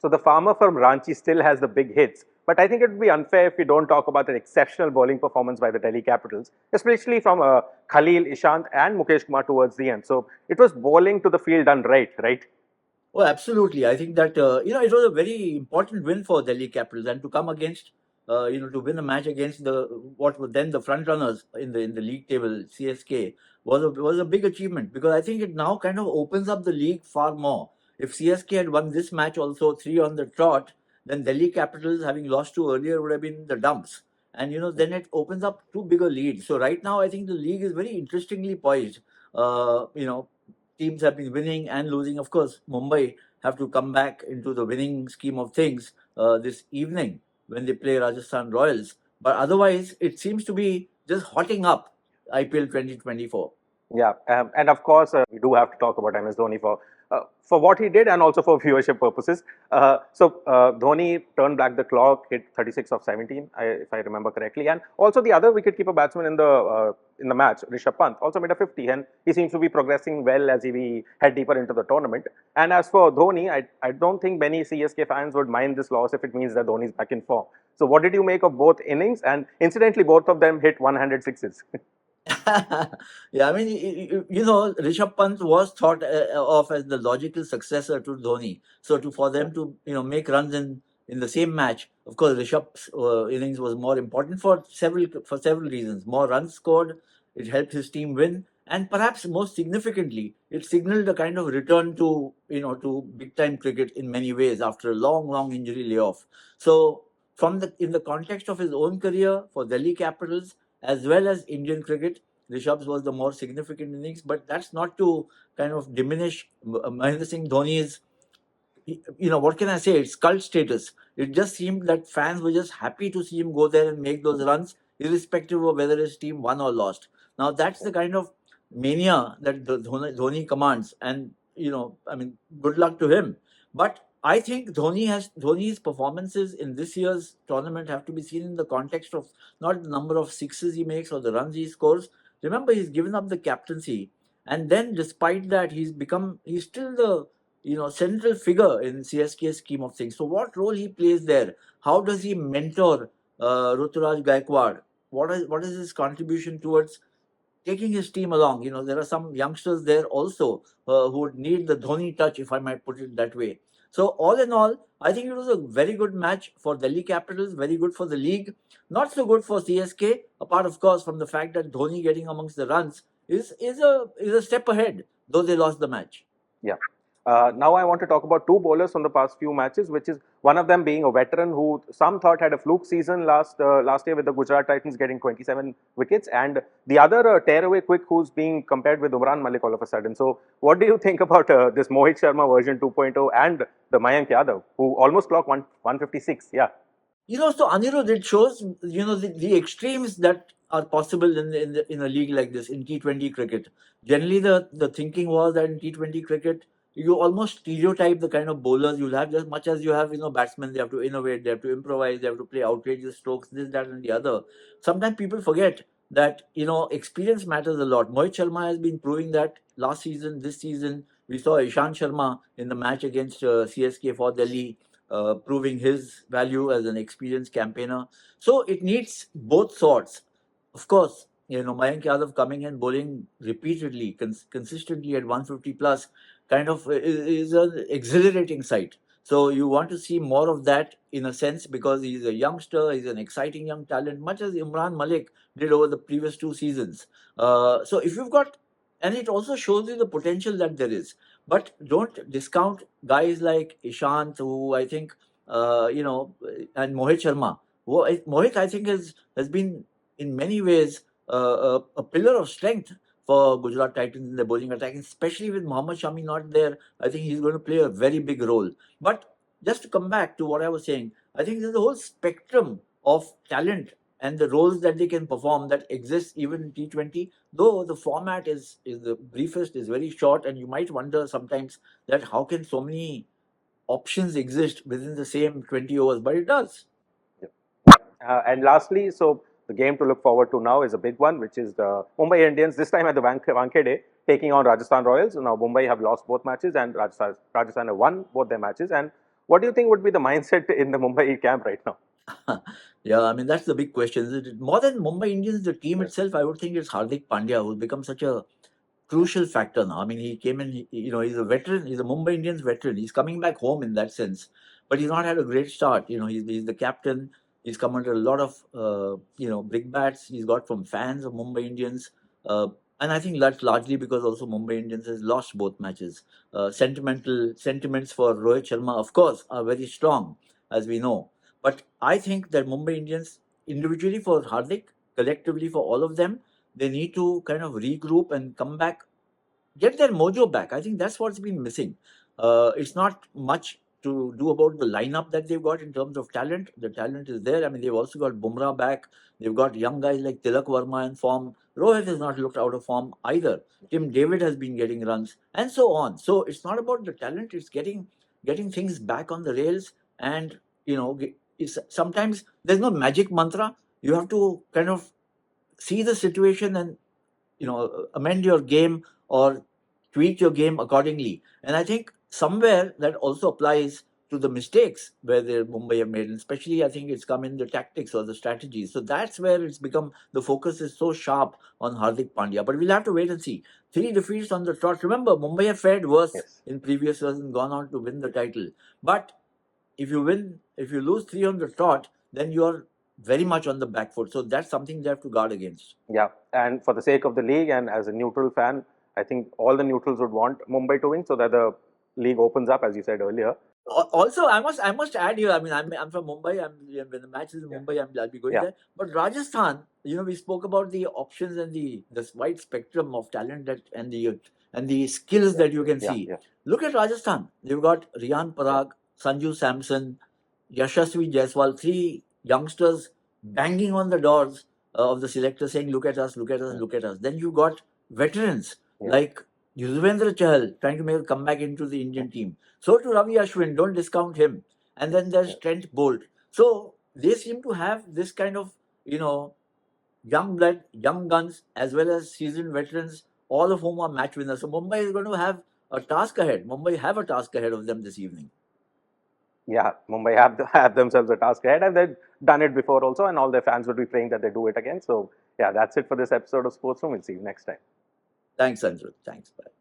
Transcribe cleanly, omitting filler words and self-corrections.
So the farmer from Ranchi still has the big hits. But I think it would be unfair if we don't talk about an exceptional bowling performance by the Delhi Capitals, especially from Khalil, Ishant and Mukesh Kumar towards the end. So it was bowling to the field done right, right? Oh, absolutely. I think that it was a very important win for Delhi Capitals, and to come against, to win a match against the what were then the front runners in the league table, CSK, was a big achievement, because I think it now kind of opens up the league far more. If CSK had won this match also three on the trot, then Delhi Capitals, having lost two earlier, would have been in the dumps. And then it opens up two bigger leads. So right now, I think the league is very interestingly poised. Teams have been winning and losing. Of course, Mumbai have to come back into the winning scheme of things this evening when they play Rajasthan Royals. But otherwise, it seems to be just hotting up IPL 2024. Yeah, and of course, we do have to talk about MS Dhoni for what he did and also for viewership purposes. Dhoni turned back the clock, hit 36 of 17, if I remember correctly, and also the other wicketkeeper batsman in the match, Rishabh Pant, also made a 50, and he seems to be progressing well as we head deeper into the tournament. And as for Dhoni, I don't think many CSK fans would mind this loss if it means that Dhoni is back in form. So, what did you make of both innings? And incidentally, both of them hit 100 sixes. Yeah, I mean, Rishabh Pant was thought of as the logical successor to Dhoni. So for them to make runs in the same match, of course, Rishabh's innings was more important for several reasons. More runs scored, it helped his team win, and perhaps most significantly, it signaled a kind of return to big time cricket in many ways after a long injury layoff. So in the context of his own career for Delhi Capitals as well as Indian cricket, Rishabh's was the more significant innings, but that's not to kind of diminish Mahendra Singh Dhoni's, what can I say? It's cult status. It just seemed that fans were just happy to see him go there and make those runs, irrespective of whether his team won or lost. Now, that's the kind of mania that Dhoni commands, and I mean, good luck to him. But I think Dhoni's performances in this year's tournament have to be seen in the context of not the number of sixes he makes or the runs he scores. Remember, he's given up the captaincy, and then despite that, he's still the central figure in CSK's scheme of things. So, what role he plays there? How does he mentor Ruturaj Gaikwad? What is his contribution towards taking his team along? There are some youngsters there also who would need the Dhoni touch, if I might put it that way. So, all in all, I think it was a very good match for Delhi Capitals, very good for the league, not so good for CSK, apart, of course, from the fact that Dhoni getting amongst the runs is a step ahead, though they lost the match. Yeah. Now I want to talk about two bowlers from the past few matches, which is one of them being a veteran who some thought had a fluke season last year with the Gujarat Titans getting 27 wickets, and the other tearaway quick who's being compared with Umran Malik all of a sudden. So what do you think about this Mohit Sharma version 2.0 and the Mayank Yadav, who almost clocked 156? Yeah. So Anirudh, it shows the extremes that are possible in a league like this in T20 cricket. Generally, the thinking was that in T20 cricket, you almost stereotype the kind of bowlers you'll have, just much as you have batsmen. They have to innovate, they have to improvise, they have to play outrageous strokes, this, that, and the other. Sometimes people forget that experience matters a lot. Mohit Sharma has been proving that last season, this season. We saw Ishant Sharma in the match against CSK for Delhi, proving his value as an experienced campaigner. So it needs both sorts. Of course, Mayank Yadav coming and bowling repeatedly, consistently at 150 plus, kind of is an exhilarating sight. So you want to see more of that in a sense, because he's a youngster, he's an exciting young talent, much as Imran Malik did over the previous two seasons. So if you've got, and it also shows you the potential that there is. But don't discount guys like Ishant, who I think, and Mohit Sharma. Mohit, I think, has been in many ways a pillar of strength for Gujarat Titans in the bowling attack, especially with Mohammad Shami not there. I think he's going to play a very big role. But just to come back to what I was saying, I think there's a whole spectrum of talent and the roles that they can perform that exists even in T20. Though the format is the briefest, is very short, and you might wonder sometimes that how can so many options exist within the same 20 overs, but it does. And lastly, so the game to look forward to now is a big one, which is the Mumbai Indians, this time at the Wankhede, taking on Rajasthan Royals. Now, Mumbai have lost both matches and Rajasthan have won both their matches. And What do you think would be the mindset in the Mumbai camp right now? Yeah, I mean that's the big question. More than Mumbai Indians, the team Yes. itself, I would think it's Hardik Pandya who's become such a crucial factor now. I mean, he came in, he's a veteran, he's a Mumbai Indians veteran. He's coming back home in that sense, but he's not had a great start. He's the captain. He's come under a lot of, big bats he's got from fans of Mumbai Indians. Uh, and I think that's largely because also Mumbai Indians has lost both matches. Sentimental sentiments for Rohit Sharma, of course, are very strong, as we know. But I think that Mumbai Indians, individually for Hardik, collectively for all of them, they need to kind of regroup and come back, get their mojo back. I think that's what's been missing. It's not much to do about the lineup that they've got in terms of talent. The talent is there. I mean, they've also got Bumrah back. They've got young guys like Tilak Verma in form. Rohit has not looked out of form either. Tim David has been getting runs and so on. So it's not about the talent. It's getting things back on the rails. And sometimes there's no magic mantra. You have to kind of see the situation and amend your game or tweak your game accordingly. And I think somewhere that also applies to the mistakes where the Mumbai have made, and especially I think it's come in the tactics or the strategies. So that's where it's become, the focus is so sharp on Hardik Pandya. But we'll have to wait and see. 3 defeats on the trot. Remember, Mumbai have fared worse in previous years and gone on to win the title. But if you lose 3 on the trot, then you're very much on the back foot. So that's something they have to guard against. Yeah, and for the sake of the league and as a neutral fan, I think all the neutrals would want Mumbai to win so that the league opens up, as you said earlier. Also, I must add here. I mean, I'm from Mumbai. When the match is in Mumbai, I'll be going there. But Rajasthan, we spoke about the options and this wide spectrum of talent and the skills that you can see. Look at Rajasthan. They've got Riyan Parag, Sanju Samson, Yashasvi Jaiswal, 3 youngsters banging on the doors of the selector saying, "Look at us, look at us, look at us." Then you got veterans like Yuzvendra Chahal trying to make a comeback into the Indian team. So to Ravi Ashwin, don't discount him. And then there's Trent Bolt. So they seem to have this kind of, young blood, young guns, as well as seasoned veterans, all of whom are match winners. So Mumbai is going to have a task ahead. Mumbai have a task ahead of them this evening. Yeah, Mumbai have themselves a task ahead, and they've done it before also, and all their fans would be praying that they do it again. So, yeah, that's it for this episode of Sports Room. We'll see you next time. Thanks, Anirudh. Thanks. Bye.